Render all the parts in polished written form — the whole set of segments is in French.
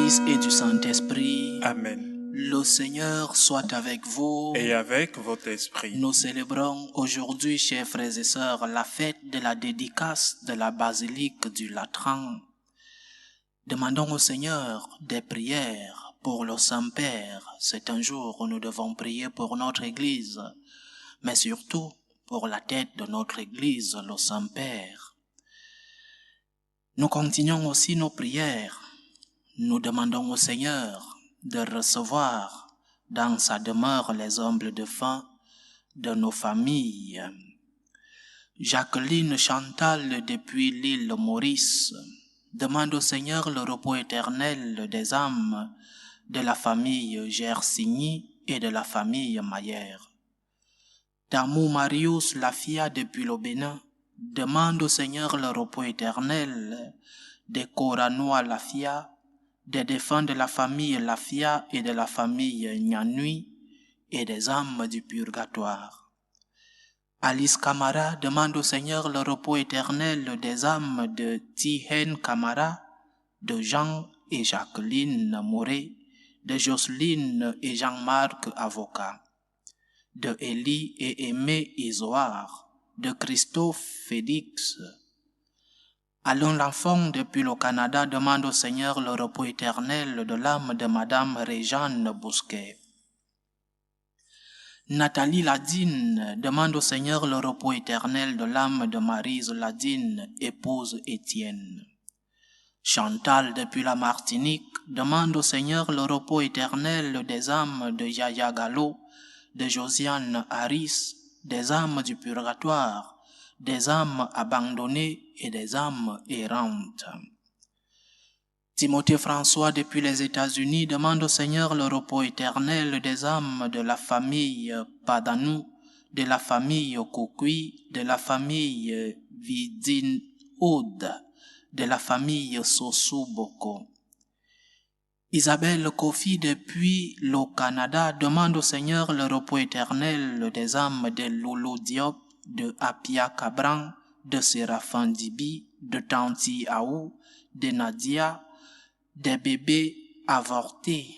Fils et du Saint-Esprit. Amen. Le Seigneur soit avec vous. Et avec votre esprit. Nous célébrons aujourd'hui, chers frères et sœurs, la fête de la dédicace de la basilique du Latran. Demandons au Seigneur des prières pour le Saint-Père. C'est un jour où nous devons prier pour notre Église, mais surtout pour la tête de notre Église, le Saint-Père. Nous continuons aussi nos prières. Nous demandons au Seigneur de recevoir dans sa demeure les humbles de faim de nos familles. Jacqueline Chantal depuis l'île Maurice demande au Seigneur le repos éternel des âmes de la famille Gersigny et de la famille Maillère. Tamou Marius Lafia depuis le Bénin demande au Seigneur le repos éternel des Coranois Lafia, des défunts de la famille Lafia et de la famille Nyanui et des âmes du purgatoire. Alice Camara demande au Seigneur le repos éternel des âmes de Tihen Camara, de Jean et Jacqueline Moret, de Jocelyne et Jean-Marc Avocat, de Élie et Aimé Isoard, de Christophe Félix. Alain l'enfant depuis le Canada demande au Seigneur le repos éternel de l'âme de Madame Réjeanne Bousquet. Nathalie Ladine demande au Seigneur le repos éternel de l'âme de Maryse Ladine, épouse Étienne. Chantal depuis la Martinique demande au Seigneur le repos éternel des âmes de Yaya Gallo, de Josiane Harris, des âmes du purgatoire, des âmes abandonnées et des âmes errantes. Timothée François depuis les États-Unis demande au Seigneur le repos éternel des âmes de la famille Padanou, de la famille Kokui, de la famille Vidin Oud, de la famille Sosu Boko. Isabelle Kofi depuis le Canada demande au Seigneur le repos éternel des âmes de Loulou Diop, de Apia Cabran, de Séraphin Dibi, de Tanti Aou, de Nadia, des bébés avortés.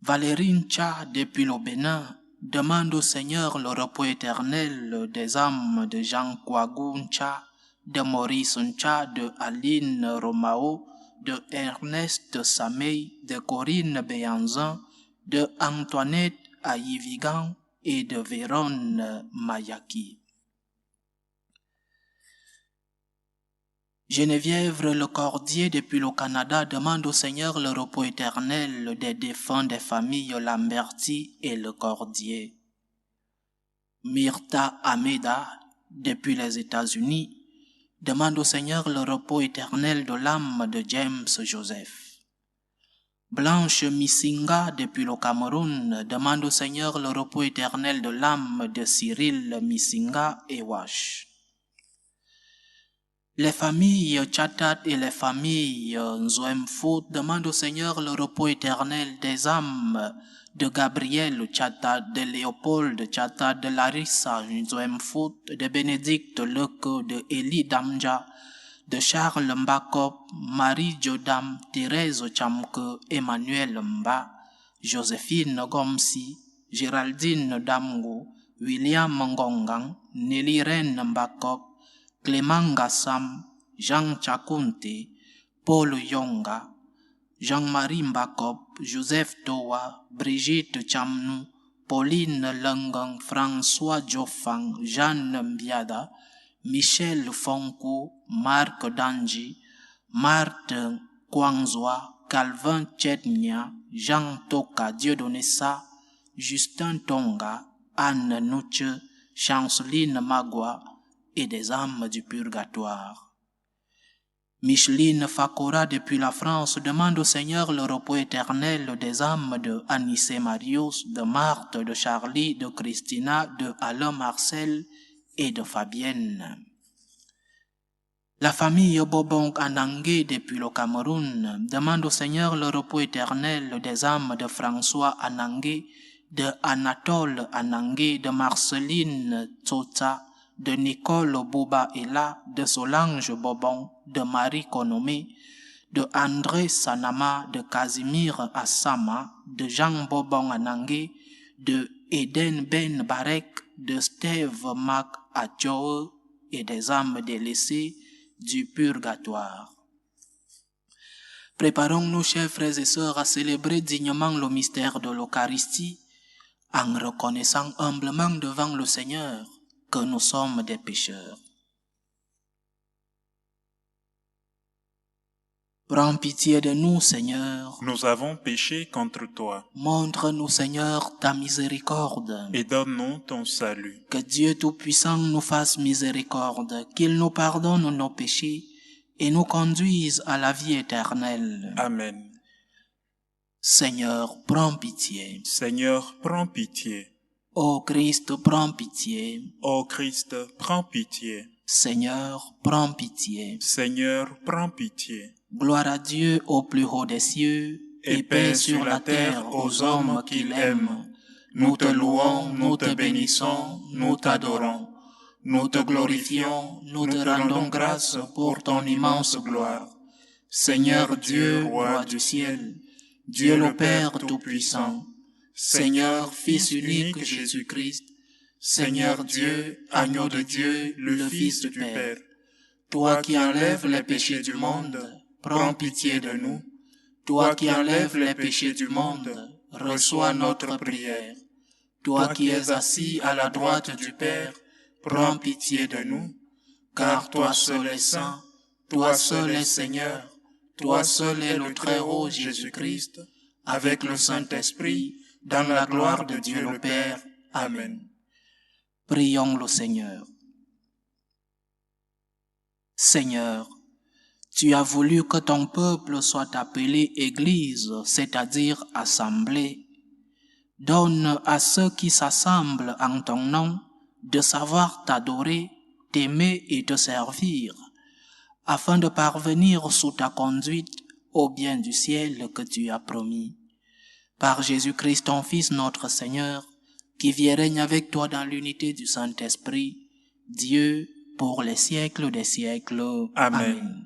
Valérine Tcha depuis le Bénin demande au Seigneur le repos éternel des âmes de Jean Kouagou Tcha, de Maurice Tcha, de Aline Romao, de Ernest Samei, de Corinne Béanzin, de Antoinette Ayivigan et de Vérone Mayaki. Geneviève Le Cordier depuis le Canada demande au Seigneur le repos éternel des défunts des familles Lamberti et Le Cordier. Myrta Ameda depuis les États-Unis demande au Seigneur le repos éternel de l'âme de James Joseph. Blanche Missinga depuis le Cameroun demande au Seigneur le repos éternel de l'âme de Cyril Missinga et Wash. Les familles Chatat et les familles Nzoemfout demandent au Seigneur le repos éternel des âmes de Gabriel Chatat, de Léopold Chatat, de Larissa Nzoemfout, de Bénédicte Leke, de Élie Damja, de Charles Mbakop, Marie Jodam, Thérèse Chamke, Emmanuel Mba, Joséphine Gomsi, Géraldine Damgo, William Ngongang, Nelly Ren Mbakop, Clément Gassam, Jean Chakunte, Paul Yonga, Jean-Marie Mbakop, Joseph Towa, Brigitte Chamnou, Pauline Lengang, François Joffang, Jeanne Mbiada, Michel Fonko, Marc Danji, Marthe Kwangzwa, Calvin Tchednia, Jean Toka Dieudonessa, Justin Tonga, Anne Nouche, Chanceline Magua, et des âmes du purgatoire. Micheline Fakora depuis la France demande au Seigneur le repos éternel des âmes de Anissé Marius, de Marthe, de Charlie, de Christina, de Alain Marcel et de Fabienne. La famille Bobong Anangé depuis le Cameroun demande au Seigneur le repos éternel des âmes de François Anangé, de Anatole Anangé, de Marceline Tsota, de Nicole Bouba Ella, de Solange Bobon, de Marie Konomé, de André Sanama, de Casimir Assama, de Jean Bobon Anangé, de Eden Ben Barek, de Steve Mac Adjoe et des âmes délaissées du purgatoire. Préparons-nous, chers frères et sœurs, à célébrer dignement le mystère de l'Eucharistie en reconnaissant humblement devant le Seigneur que nous sommes des pécheurs. Prends pitié de nous, Seigneur. Nous avons péché contre toi. Montre-nous, Seigneur, ta miséricorde. Et donne-nous ton salut. Que Dieu Tout-Puissant nous fasse miséricorde, qu'il nous pardonne nos péchés et nous conduise à la vie éternelle. Amen. Seigneur, prends pitié. Seigneur, prends pitié. Ô Christ, prends pitié. Ô Christ, prends pitié. Seigneur, prends pitié. Seigneur, prends pitié. Gloire à Dieu au plus haut des cieux, et paix sur la terre aux hommes qu'il aime. Nous te louons, nous te bénissons, nous t'adorons. Nous te glorifions, nous te rendons grâce pour ton immense gloire. Seigneur Dieu, roi du ciel, Dieu le Père Tout-Puissant, Seigneur, Fils unique Jésus-Christ, Seigneur Dieu, agneau de Dieu, le Fils du Père, toi qui enlèves les péchés du monde, prends pitié de nous. Toi qui enlèves les péchés du monde, reçois notre prière. Toi qui es assis à la droite du Père, prends pitié de nous. Car toi seul es saint, toi seul es Seigneur, toi seul es le Très-Haut Jésus-Christ, avec le Saint-Esprit, dans la gloire de Dieu le Père. Amen. Prions le Seigneur. Seigneur, tu as voulu que ton peuple soit appelé Église, c'est-à-dire assemblée. Donne à ceux qui s'assemblent en ton nom de savoir t'adorer, t'aimer et te servir, afin de parvenir sous ta conduite au bien du ciel que tu as promis. Par Jésus-Christ, ton Fils, notre Seigneur, qui vit et règne avec toi dans l'unité du Saint-Esprit, Dieu, pour les siècles des siècles. Amen.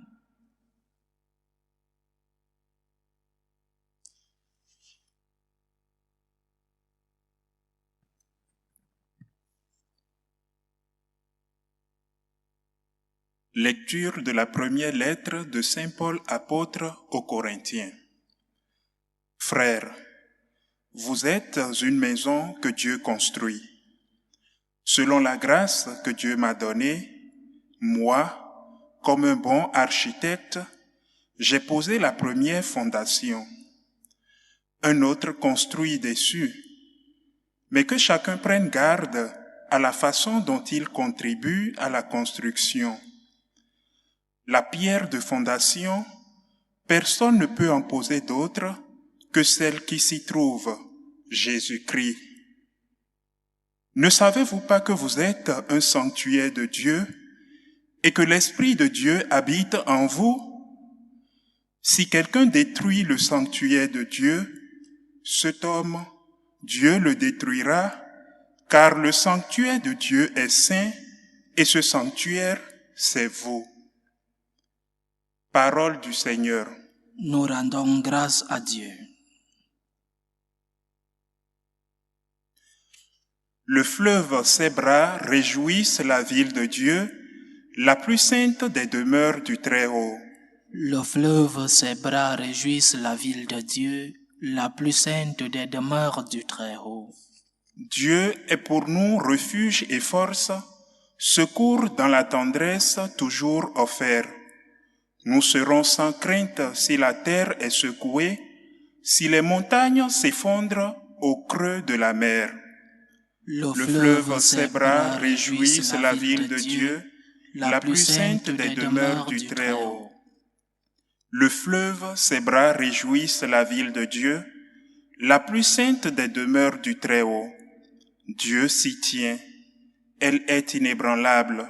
Lecture de la première lettre de Saint Paul apôtre aux Corinthiens. Frères, vous êtes une maison que Dieu construit. Selon la grâce que Dieu m'a donnée, moi, comme un bon architecte, j'ai posé la première fondation. Un autre construit dessus, mais que chacun prenne garde à la façon dont il contribue à la construction. La pierre de fondation, personne ne peut en poser d'autre que celle qui s'y trouve, Jésus-Christ. Ne savez-vous pas que vous êtes un sanctuaire de Dieu et que l'Esprit de Dieu habite en vous? Si quelqu'un détruit le sanctuaire de Dieu, cet homme, Dieu le détruira, car le sanctuaire de Dieu est saint et ce sanctuaire, c'est vous. Parole du Seigneur. Nous rendons grâce à Dieu. Le fleuve Sébra réjouisse la ville de Dieu, la plus sainte des demeures du Très-Haut. Le fleuve Sébra réjouisse la ville de Dieu, la plus sainte des demeures du Très-Haut. Dieu est pour nous refuge et force, secours dans la tendresse toujours offert. Nous serons sans crainte si la terre est secouée, si les montagnes s'effondrent au creux de la mer. Le fleuve Sébra réjouisse la ville de Dieu, la plus sainte des demeures du Très-Haut. Le fleuve Sébra réjouisse la ville de Dieu, la plus sainte des demeures du Très-Haut. Dieu s'y tient, elle est inébranlable.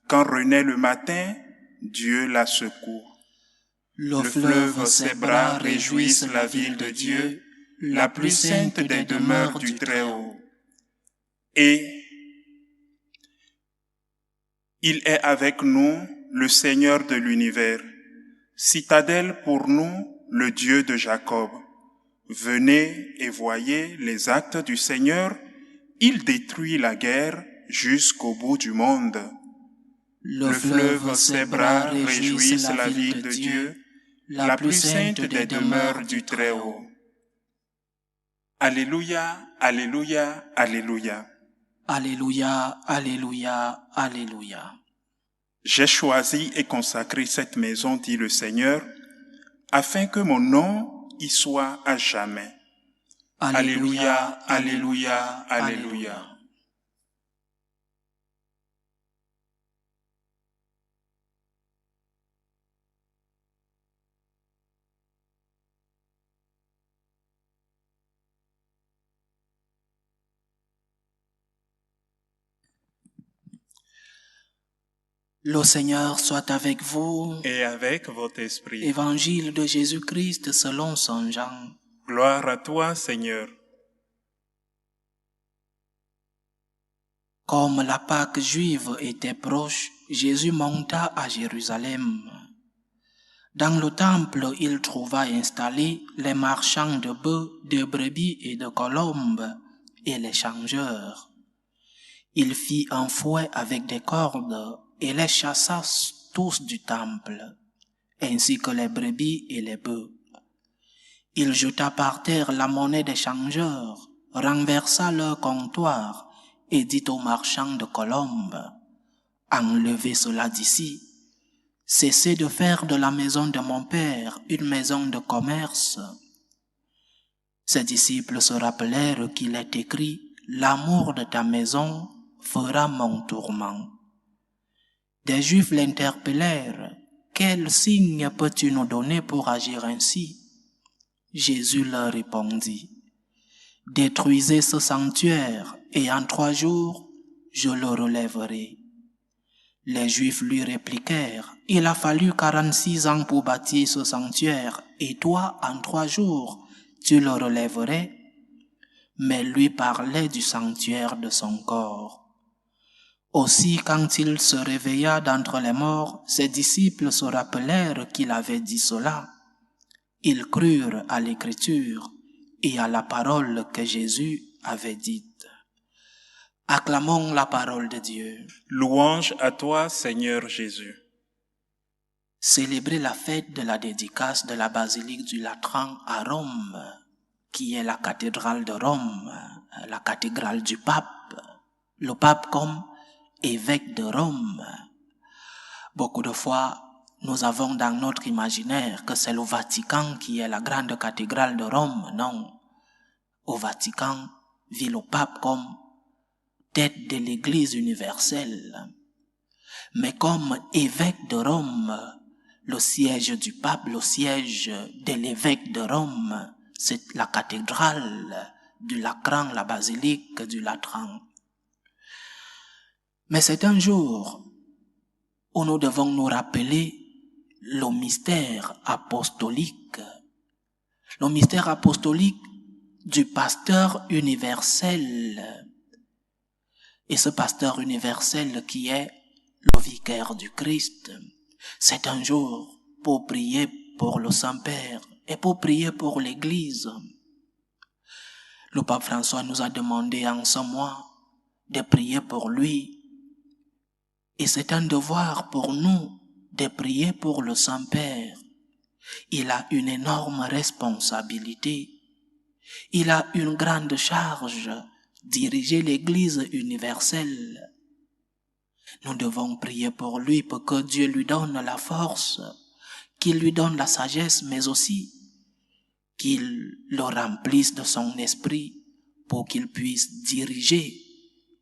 Quand renaît le matin, Dieu la secoue. Le fleuve Sébra réjouisse la ville de Dieu, la plus sainte des demeures du Très-Haut. Et il est avec nous, le Seigneur de l'univers. Citadelle pour nous, le Dieu de Jacob. Venez et voyez les actes du Seigneur. Il détruit la guerre jusqu'au bout du monde. Le fleuve, ses bras réjouissent la ville de Dieu, la plus sainte des demeures du Très-Haut. Alléluia, Alléluia, Alléluia. Alléluia, Alléluia, Alléluia. J'ai choisi et consacré cette maison, dit le Seigneur, afin que mon nom y soit à jamais. Alléluia, Alléluia, Alléluia. Le Seigneur soit avec vous. Et avec votre esprit. Évangile de Jésus-Christ selon Saint Jean. Gloire à toi, Seigneur. Comme la Pâque juive était proche, Jésus monta à Jérusalem. Dans le temple, il trouva installés les marchands de bœufs, de brebis et de colombes, et les changeurs. Il fit un fouet avec des cordes et les chassa tous du temple, ainsi que les brebis et les bœufs. Il jeta par terre la monnaie des changeurs, renversa leur comptoir et dit aux marchands de colombes, « Enlevez cela d'ici. Cessez de faire de la maison de mon Père une maison de commerce. » Ses disciples se rappelèrent qu'il est écrit, « L'amour de ta maison fera mon tourment. » Des Juifs l'interpellèrent, « Quel signe peux-tu nous donner pour agir ainsi ?» Jésus leur répondit, « Détruisez ce sanctuaire, et en 3 jours, je le relèverai. » Les Juifs lui répliquèrent, « Il a fallu 46 ans pour bâtir ce sanctuaire, et toi, en 3 jours, tu le relèverais ?» Mais lui parlait du sanctuaire de son corps. Aussi, quand il se réveilla d'entre les morts, ses disciples se rappelèrent qu'il avait dit cela. Ils crurent à l'Écriture et à la parole que Jésus avait dite. Acclamons la parole de Dieu. Louange à toi, Seigneur Jésus. Célébrer la fête de la dédicace de la basilique du Latran à Rome, qui est la cathédrale de Rome, la cathédrale du pape, le pape comme évêque de Rome. Beaucoup de fois, nous avons dans notre imaginaire que c'est le Vatican qui est la grande cathédrale de Rome. Non. Au Vatican vit le pape comme tête de l'Église universelle. Mais comme évêque de Rome, le siège du pape, le siège de l'évêque de Rome, c'est la cathédrale du Latran, la basilique du Latran. Mais c'est un jour où nous devons nous rappeler le mystère apostolique. Le mystère apostolique du pasteur universel. Et ce pasteur universel qui est le vicaire du Christ. C'est un jour pour prier pour le Saint-Père et pour prier pour l'Église. Le pape François nous a demandé en ce mois de prier pour lui. Et c'est un devoir pour nous de prier pour le Saint-Père. Il a une énorme responsabilité. Il a une grande charge, diriger l'Église universelle. Nous devons prier pour lui pour que Dieu lui donne la force, qu'il lui donne la sagesse, mais aussi qu'il le remplisse de son esprit pour qu'il puisse diriger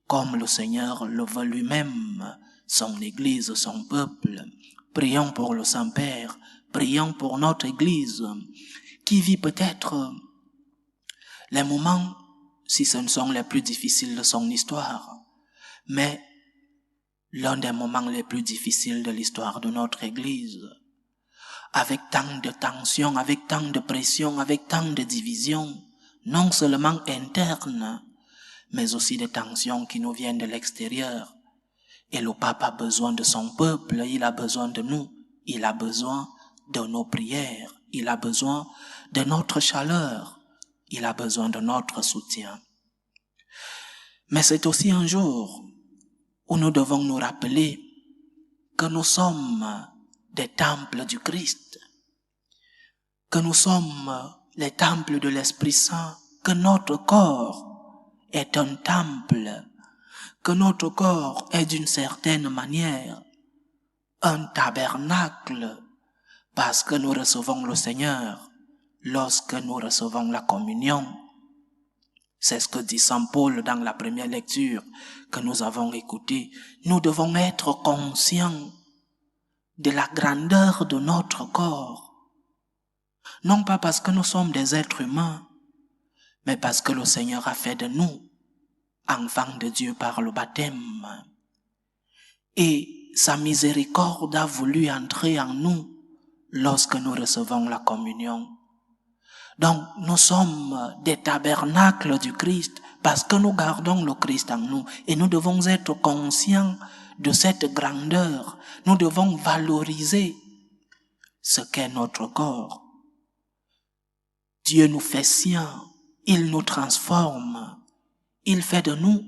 comme le Seigneur le veut lui-même, son Église, son peuple. Prions pour le Saint-Père, prions pour notre Église, qui vit peut-être les moments, si ce ne sont les plus difficiles de son histoire, mais l'un des moments les plus difficiles de l'histoire de notre Église, avec tant de tensions, avec tant de pression, avec tant de divisions, non seulement internes, mais aussi des tensions qui nous viennent de l'extérieur. Et le pape a besoin de son peuple, il a besoin de nous, il a besoin de nos prières, il a besoin de notre chaleur, il a besoin de notre soutien. Mais c'est aussi un jour où nous devons nous rappeler que nous sommes des temples du Christ, que nous sommes les temples de l'Esprit Saint, que notre corps est un temple, que notre corps est d'une certaine manière un tabernacle, parce que nous recevons le Seigneur lorsque nous recevons la communion. C'est ce que dit Saint Paul dans la première lecture que nous avons écoutée. Nous devons être conscients de la grandeur de notre corps. Non pas parce que nous sommes des êtres humains, mais parce que le Seigneur a fait de nous enfants de Dieu par le baptême. Et sa miséricorde a voulu entrer en nous lorsque nous recevons la communion. Donc, nous sommes des tabernacles du Christ parce que nous gardons le Christ en nous et nous devons être conscients de cette grandeur. Nous devons valoriser ce qu'est notre corps. Dieu nous fait siens, il nous transforme, il fait de nous,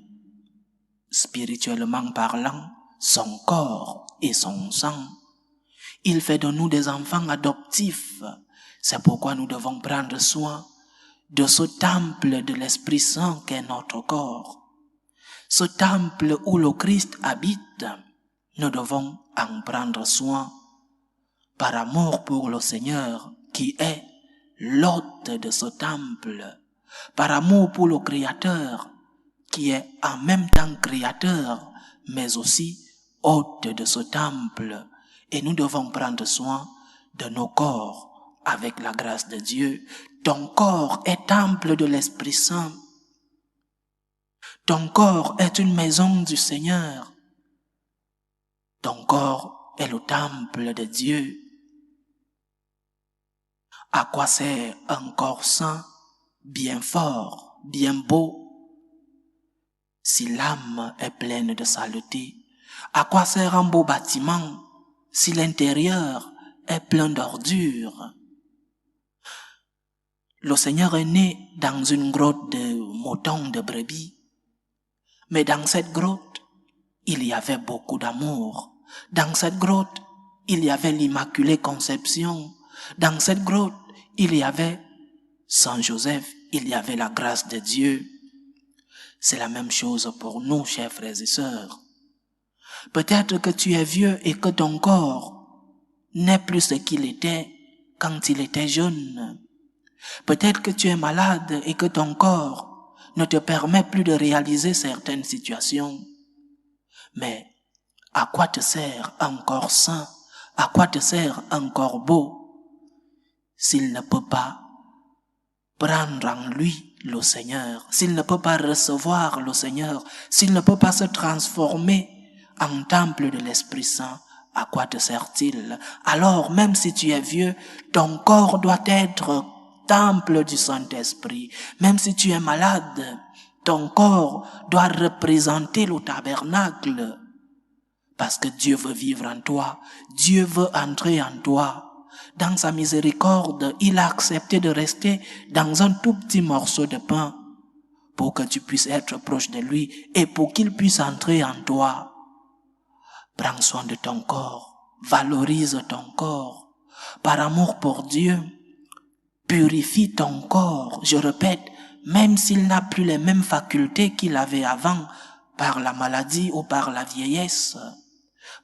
spirituellement parlant, son corps et son sang. Il fait de nous des enfants adoptifs. C'est pourquoi nous devons prendre soin de ce temple de l'Esprit Saint qu'est notre corps. Ce temple où le Christ habite, nous devons en prendre soin par amour pour le Seigneur qui est l'hôte de ce temple, par amour pour le Créateur qui est en même temps Créateur, mais aussi hôte de ce temple. Et nous devons prendre soin de nos corps avec la grâce de Dieu. Ton corps est temple de l'Esprit Saint. Ton corps est une maison du Seigneur. Ton corps est le temple de Dieu. À quoi sert un corps saint, bien fort, bien beau, si l'âme est pleine de saleté? À quoi sert un beau bâtiment si l'intérieur est plein d'ordures? Le Seigneur est né dans une grotte de moutons, de brebis. Mais dans cette grotte, il y avait beaucoup d'amour. Dans cette grotte, il y avait l'Immaculée Conception. Dans cette grotte, il y avait Saint Joseph. Il y avait la grâce de Dieu. C'est la même chose pour nous, chers frères et sœurs. Peut-être que tu es vieux et que ton corps n'est plus ce qu'il était quand il était jeune. Peut-être que tu es malade et que ton corps ne te permet plus de réaliser certaines situations. Mais à quoi te sert un corps sain? À quoi te sert un corps beau s'il ne peut pas prendre en lui le Seigneur, s'il ne peut pas recevoir le Seigneur, s'il ne peut pas se transformer en temple de l'Esprit Saint? À quoi te sert-il? Alors, même si tu es vieux, ton corps doit être temple du Saint-Esprit. Même si tu es malade, ton corps doit représenter le tabernacle. Parce que Dieu veut vivre en toi. Dieu veut entrer en toi. Dans sa miséricorde, il a accepté de rester dans un tout petit morceau de pain pour que tu puisses être proche de lui et pour qu'il puisse entrer en toi. Prends soin de ton corps. Valorise ton corps. Par amour pour Dieu, purifie ton corps. Je répète, même s'il n'a plus les mêmes facultés qu'il avait avant, par la maladie ou par la vieillesse,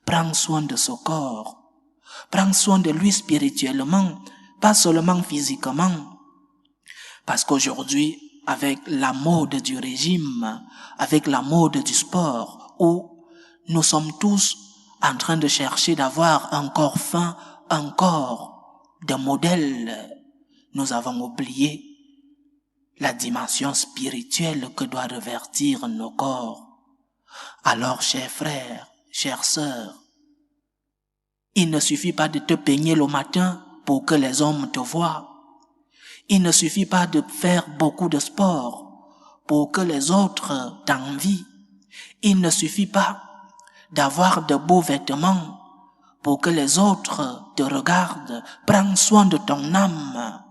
prends soin de ce corps. Prends soin de lui spirituellement, pas seulement physiquement. Parce qu'aujourd'hui, avec la mode du régime, avec la mode du sport, où nous sommes tous en train de chercher d'avoir un corps fin, un corps de modèle, nous avons oublié la dimension spirituelle que doit revêtir nos corps. Alors, chers frères, chères sœurs, il ne suffit pas de te peigner le matin pour que les hommes te voient. Il ne suffit pas de faire beaucoup de sport pour que les autres t'envient. Il ne suffit pas d'avoir de beaux vêtements pour que les autres te regardent. Prends soin de ton âme.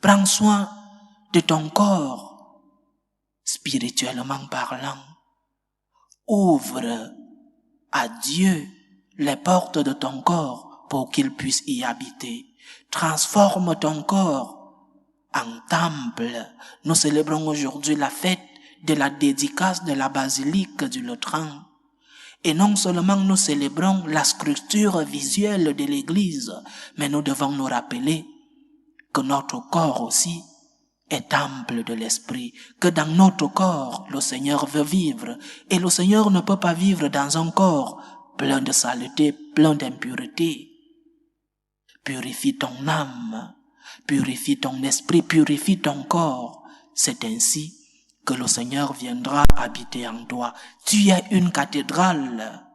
Prends soin de ton corps, spirituellement parlant. Ouvre à Dieu les portes de ton corps pour qu'il puisse y habiter. Transforme ton corps en temple. Nous célébrons aujourd'hui la fête de la dédicace de la basilique du Lutrin. Et non seulement nous célébrons la structure visuelle de l'Église, mais nous devons nous rappeler que notre corps aussi est temple de l'Esprit, que dans notre corps, le Seigneur veut vivre. Et le Seigneur ne peut pas vivre dans un corps plein de saleté, plein d'impureté. Purifie ton âme, purifie ton esprit, purifie ton corps. C'est ainsi que le Seigneur viendra habiter en toi. Tu es une cathédrale.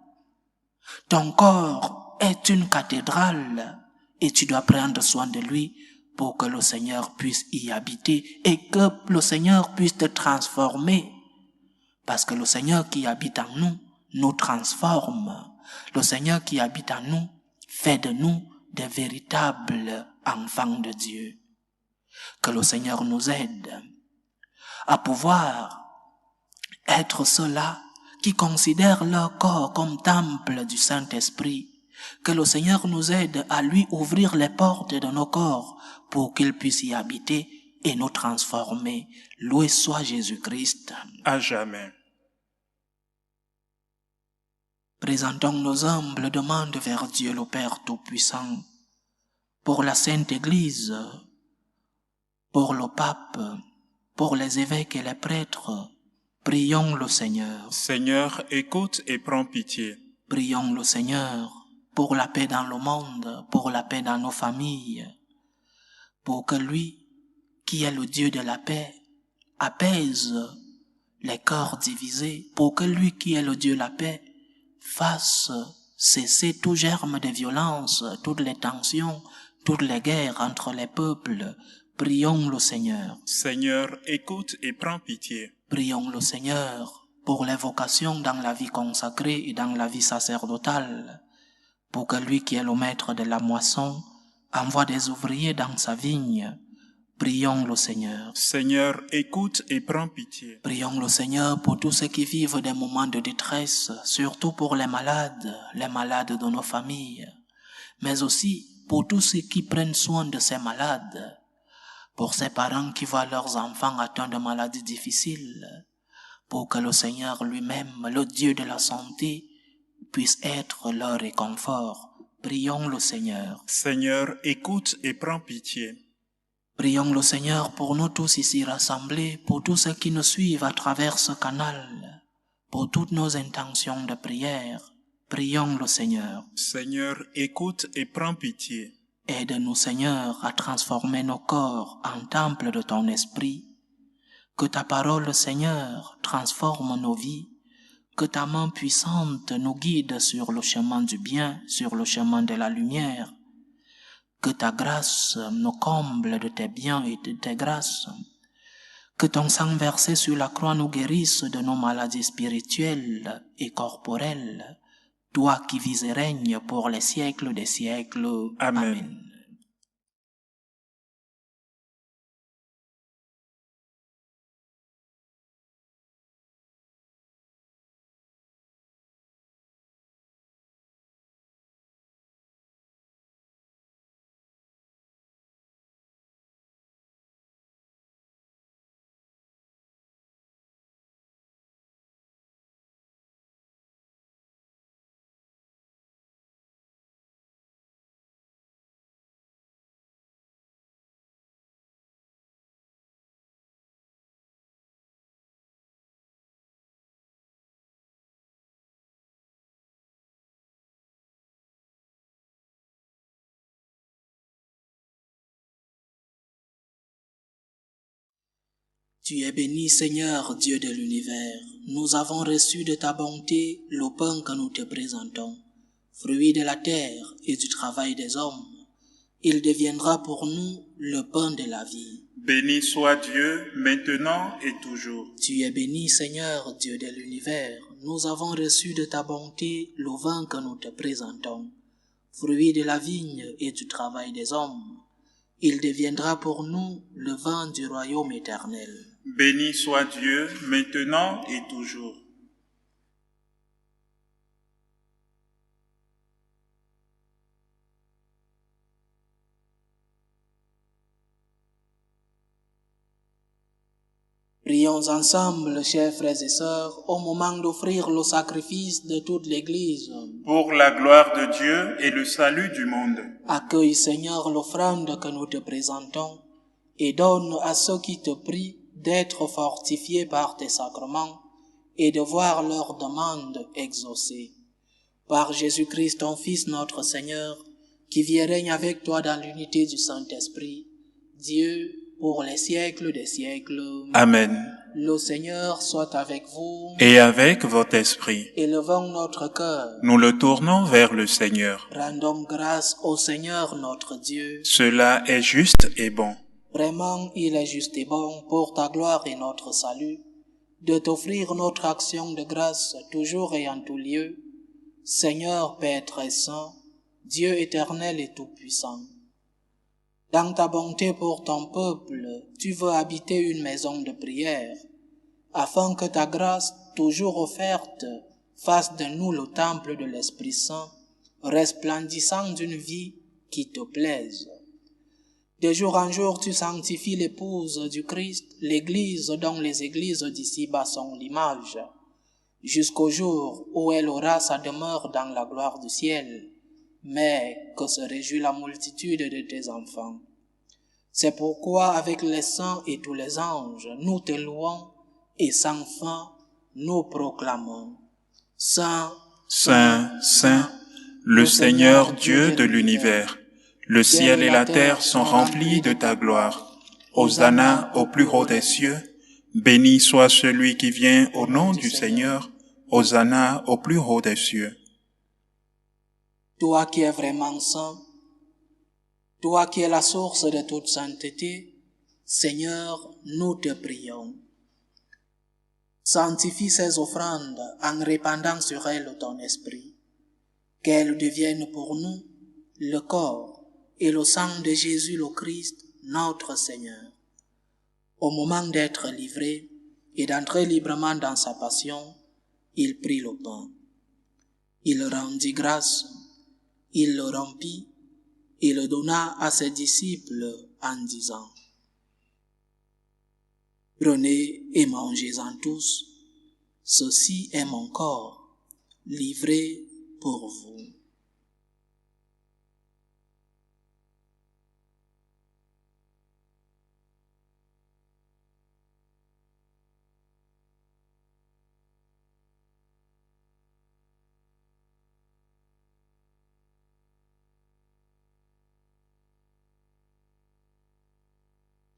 Ton corps est une cathédrale et tu dois prendre soin de lui pour que le Seigneur puisse y habiter et que le Seigneur puisse te transformer. Parce que le Seigneur qui habite en nous, nous transforme. Le Seigneur qui habite en nous fait de nous des véritables enfants de Dieu. Que le Seigneur nous aide à pouvoir être ceux-là qui considèrent leur corps comme temple du Saint-Esprit. Que le Seigneur nous aide à lui ouvrir les portes de nos corps pour qu'il puisse y habiter et nous transformer. Loué soit Jésus-Christ. À jamais. Présentons nos humbles demandes vers Dieu le Père Tout-Puissant, pour la Sainte Église, pour le Pape, pour les évêques et les prêtres. Prions le Seigneur. Seigneur, écoute et prends pitié. Prions le Seigneur pour la paix dans le monde, pour la paix dans nos familles, pour que lui, qui est le Dieu de la paix, apaise les cœurs divisés, pour que lui qui est le Dieu de la paix fasse cesser tout germe de violence, toutes les tensions, toutes les guerres entre les peuples. Prions le Seigneur. Seigneur, écoute et prends pitié. Prions le Seigneur pour les vocations dans la vie consacrée et dans la vie sacerdotale, pour que lui qui est le maître de la moisson envoie des ouvriers dans sa vigne. Prions le Seigneur. Seigneur, écoute et prends pitié. Prions le Seigneur pour tous ceux qui vivent des moments de détresse, surtout pour les malades de nos familles, mais aussi pour tous ceux qui prennent soin de ces malades, pour ces parents qui voient leurs enfants atteints de maladies difficiles, pour que le Seigneur lui-même, le Dieu de la santé, puisse être leur réconfort. Prions le Seigneur. Seigneur, écoute et prends pitié. Prions le Seigneur pour nous tous ici rassemblés, pour tous ceux qui nous suivent à travers ce canal, pour toutes nos intentions de prière. Prions le Seigneur. Seigneur, écoute et prends pitié. Aide-nous, Seigneur, à transformer nos corps en temple de ton esprit. Que ta parole, Seigneur, transforme nos vies. Que ta main puissante nous guide sur le chemin du bien, sur le chemin de la lumière. Que ta grâce nous comble de tes biens et de tes grâces. Que ton sang versé sur la croix nous guérisse de nos maladies spirituelles et corporelles. Toi qui vis et règnes pour les siècles des siècles. Amen. Amen. Tu es béni, Seigneur, Dieu de l'univers. Nous avons reçu de ta bonté le pain que nous te présentons, fruit de la terre et du travail des hommes. Il deviendra pour nous le pain de la vie. Béni soit Dieu, maintenant et toujours. Tu es béni, Seigneur, Dieu de l'univers. Nous avons reçu de ta bonté le vin que nous te présentons, fruit de la vigne et du travail des hommes. Il deviendra pour nous le vin du royaume éternel. Béni soit Dieu, maintenant et toujours. Prions ensemble, chers frères et sœurs, au moment d'offrir le sacrifice de toute l'Église. Pour la gloire de Dieu et le salut du monde. Accueille, Seigneur, l'offrande que nous te présentons et donne à ceux qui te prient d'être fortifiés par tes sacrements et de voir leurs demandes exaucées. Par Jésus-Christ, ton Fils, notre Seigneur, qui vit et règne avec toi dans l'unité du Saint-Esprit, Dieu, pour les siècles des siècles. Amen. Le Seigneur soit avec vous. Et avec votre esprit. Élevons notre cœur. Nous le tournons vers le Seigneur. Rendons grâce au Seigneur notre Dieu. Cela est juste et bon. Vraiment, il est juste et bon pour ta gloire et notre salut, de t'offrir notre action de grâce toujours et en tout lieu. Seigneur Père très saint, Dieu éternel et tout-puissant. Dans ta bonté pour ton peuple, tu veux habiter une maison de prière, afin que ta grâce, toujours offerte, fasse de nous le temple de l'Esprit Saint, resplendissant d'une vie qui te plaise. De jour en jour, tu sanctifies l'épouse du Christ, l'Église dont les églises d'ici-bas sont l'image, jusqu'au jour où elle aura sa demeure dans la gloire du ciel, mais que se réjouit la multitude de tes enfants. C'est pourquoi, avec les saints et tous les anges, nous te louons et sans fin, nous proclamons. Saint, Saint, Saint, le Seigneur Dieu de l'univers. Le ciel et la terre sont remplis de ta gloire. Hosanna au plus haut des cieux. Béni soit celui qui vient au nom du Seigneur. Hosanna au plus haut des cieux. Toi qui es vraiment saint, toi qui es la source de toute sainteté, Seigneur, nous te prions. Sanctifie ces offrandes en répandant sur elles ton esprit, qu'elles deviennent pour nous le corps et le sang de Jésus le Christ, notre Seigneur. Au moment d'être livré et d'entrer librement dans sa passion, il prit le pain. Il rendit grâce, il le rompit et le donna à ses disciples en disant: Prenez et mangez-en tous, ceci est mon corps, livré pour vous.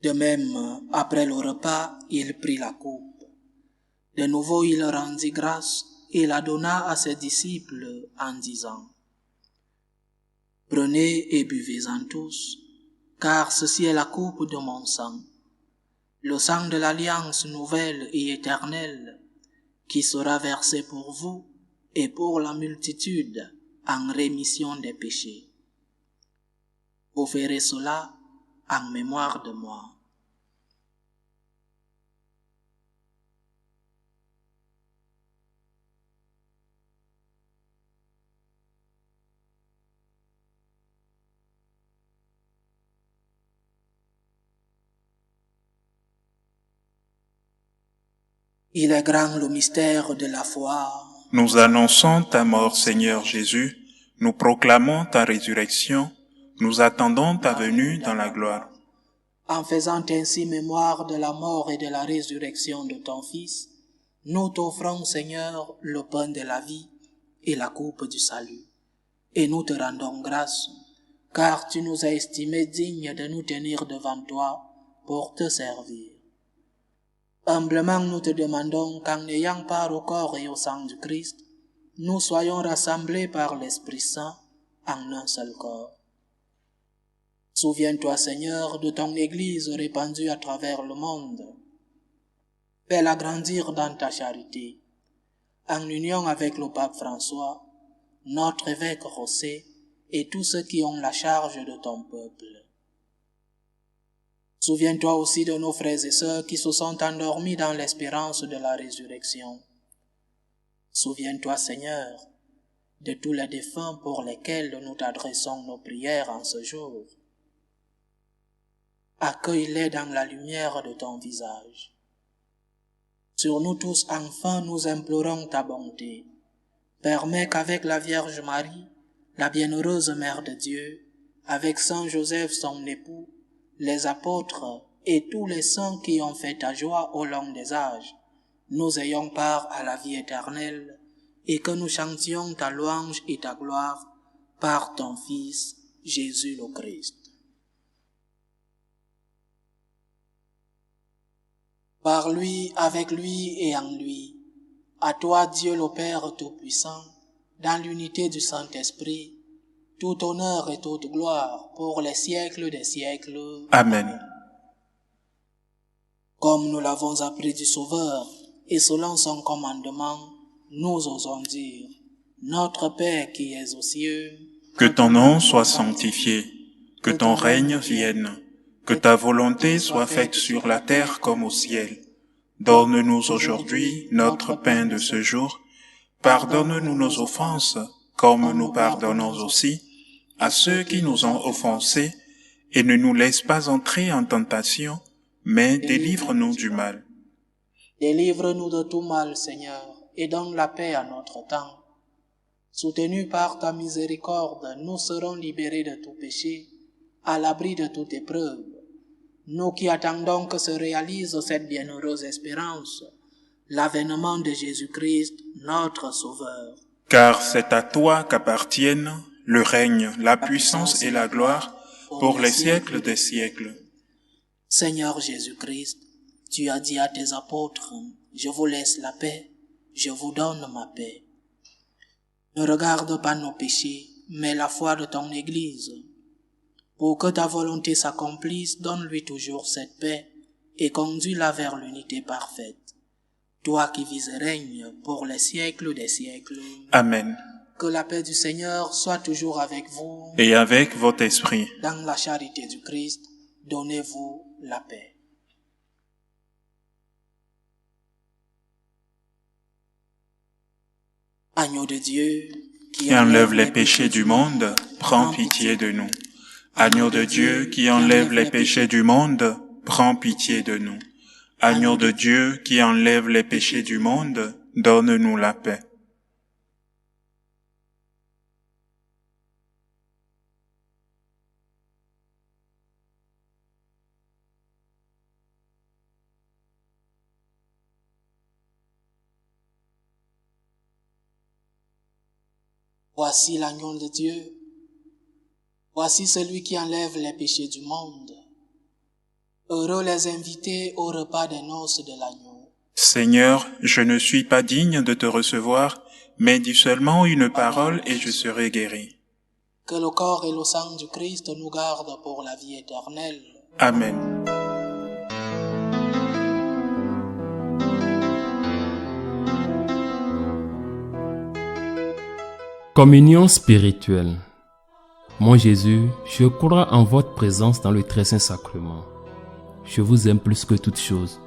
De même, après le repas, il prit la coupe. De nouveau, il rendit grâce et la donna à ses disciples en disant: Prenez et buvez-en tous, car ceci est la coupe de mon sang, le sang de l'alliance nouvelle et éternelle, qui sera versé pour vous et pour la multitude en rémission des péchés. Vous ferez cela en mémoire de moi. Il est grand le mystère de la foi. Nous annonçons ta mort, Seigneur Jésus. Nous proclamons ta résurrection. Nous attendons ta venue dans la gloire. En faisant ainsi mémoire de la mort et de la résurrection de ton Fils, nous t'offrons, Seigneur, le pain de la vie et la coupe du salut. Et nous te rendons grâce, car tu nous as estimés dignes de nous tenir devant toi pour te servir. Humblement nous te demandons qu'en ayant part au corps et au sang du Christ, nous soyons rassemblés par l'Esprit Saint en un seul corps. Souviens-toi, Seigneur, de ton Église répandue à travers le monde. Fais-la grandir dans ta charité, en union avec le pape François, notre évêque José et tous ceux qui ont la charge de ton peuple. Souviens-toi aussi de nos frères et sœurs qui se sont endormis dans l'espérance de la résurrection. Souviens-toi, Seigneur, de tous les défunts pour lesquels nous t'adressons nos prières en ce jour. Accueille-les dans la lumière de ton visage. Sur nous tous, enfin, nous implorons ta bonté. Permets qu'avec la Vierge Marie, la bienheureuse Mère de Dieu, avec Saint Joseph son époux, les apôtres et tous les saints qui ont fait ta joie au long des âges, nous ayons part à la vie éternelle et que nous chantions ta louange et ta gloire par ton Fils, Jésus le Christ. Par lui, avec lui et en lui, à toi Dieu le Père Tout-Puissant, dans l'unité du Saint-Esprit, tout honneur et toute gloire pour les siècles des siècles. Amen. Comme nous l'avons appris du Sauveur, et selon son commandement, nous osons dire, Notre Père qui es aux cieux, Que ton nom soit sanctifié, que ton règne vienne, que ta volonté soit faite sur la terre comme au ciel. Donne-nous aujourd'hui notre pain de ce jour. Pardonne-nous nos offenses, comme nous pardonnons aussi à ceux qui nous ont offensés, et ne nous laisse pas entrer en tentation, mais délivre-nous du mal. Délivre-nous de tout mal, Seigneur, et donne la paix à notre temps. Soutenus par ta miséricorde, nous serons libérés de tout péché, à l'abri de toute épreuve. Nous qui attendons que se réalise cette bienheureuse espérance, l'avènement de Jésus-Christ, notre Sauveur. Car c'est à toi qu'appartiennent le règne, la puissance et la gloire pour les siècles des siècles. Seigneur Jésus-Christ, tu as dit à tes apôtres, je vous laisse la paix, je vous donne ma paix. Ne regarde pas nos péchés, mais la foi de ton Église. Pour que ta volonté s'accomplisse, donne-lui toujours cette paix et conduis-la vers l'unité parfaite. Toi qui vis et règnes pour les siècles des siècles. Amen. Que la paix du Seigneur soit toujours avec vous. Et avec votre esprit. Dans la charité du Christ, donnez-vous la paix. Agneau de Dieu, qui enlève les péchés du monde, prends pitié de nous. Agneau de Dieu, qui enlève les péchés du monde, prends pitié de nous. Agneau de Dieu, qui enlève les péchés du monde, donne-nous la paix. Voici l'agneau de Dieu. Voici celui qui enlève les péchés du monde. Heureux les invités au repas des noces de l'agneau. Seigneur, je ne suis pas digne de te recevoir, mais dis seulement une parole et je serai guéri. Que le corps et le sang du Christ nous gardent pour la vie éternelle. Amen. Communion spirituelle. Mon Jésus, je crois en votre présence dans le très saint sacrement. Je vous aime plus que toute chose,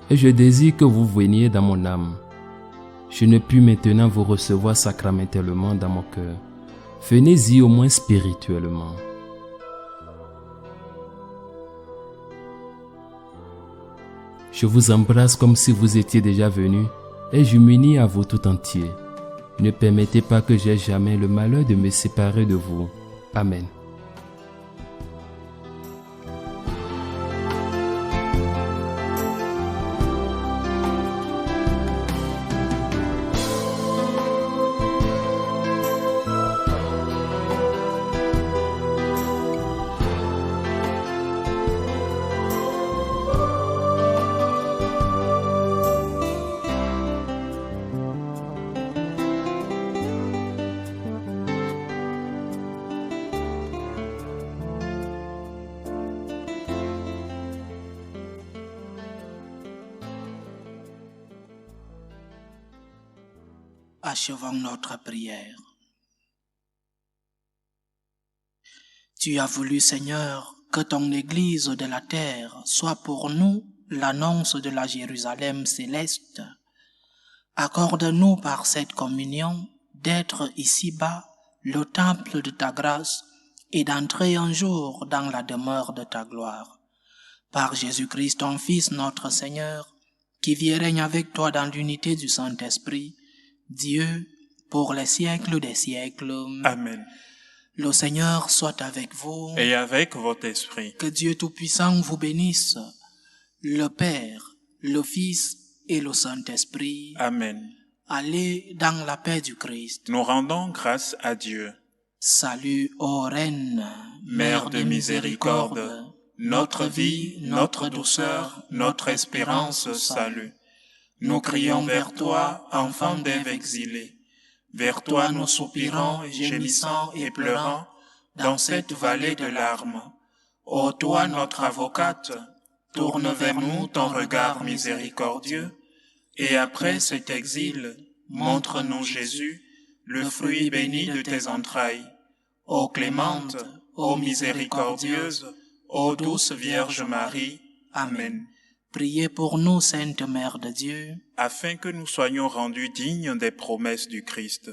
et je désire que vous veniez dans mon âme. Je ne puis maintenant vous recevoir sacramentellement dans mon cœur. Venez-y au moins spirituellement. Je vous embrasse comme si vous étiez déjà venu, et je m'unis à vous tout entier. Ne permettez pas que j'aie jamais le malheur de me séparer de vous. Amen. Achevons notre prière. Tu as voulu, Seigneur, que ton Église de la terre soit pour nous l'annonce de la Jérusalem céleste. Accorde-nous par cette communion d'être ici-bas le temple de ta grâce et d'entrer un jour dans la demeure de ta gloire. Par Jésus-Christ, ton Fils, notre Seigneur, qui vit et règne avec toi dans l'unité du Saint-Esprit, Dieu, pour les siècles des siècles. Amen. Le Seigneur soit avec vous. Et avec votre esprit. Que Dieu Tout-Puissant vous bénisse, le Père, le Fils et le Saint-Esprit. Amen. Allez dans la paix du Christ. Nous rendons grâce à Dieu. Salut, ô Reine, Mère de miséricorde, notre vie, notre douceur, notre espérance, salut. Nous crions vers toi, enfant d'Ève exilée. Vers toi nous soupirons, gémissant et pleurant, dans cette vallée de larmes. Ô toi, notre avocate, tourne vers nous ton regard miséricordieux, et après cet exil, montre-nous Jésus, le fruit béni de tes entrailles. Ô clémente, ô miséricordieuse, ô douce Vierge Marie. Amen. Priez pour nous, Sainte Mère de Dieu, Afin que nous soyons rendus dignes des promesses du Christ.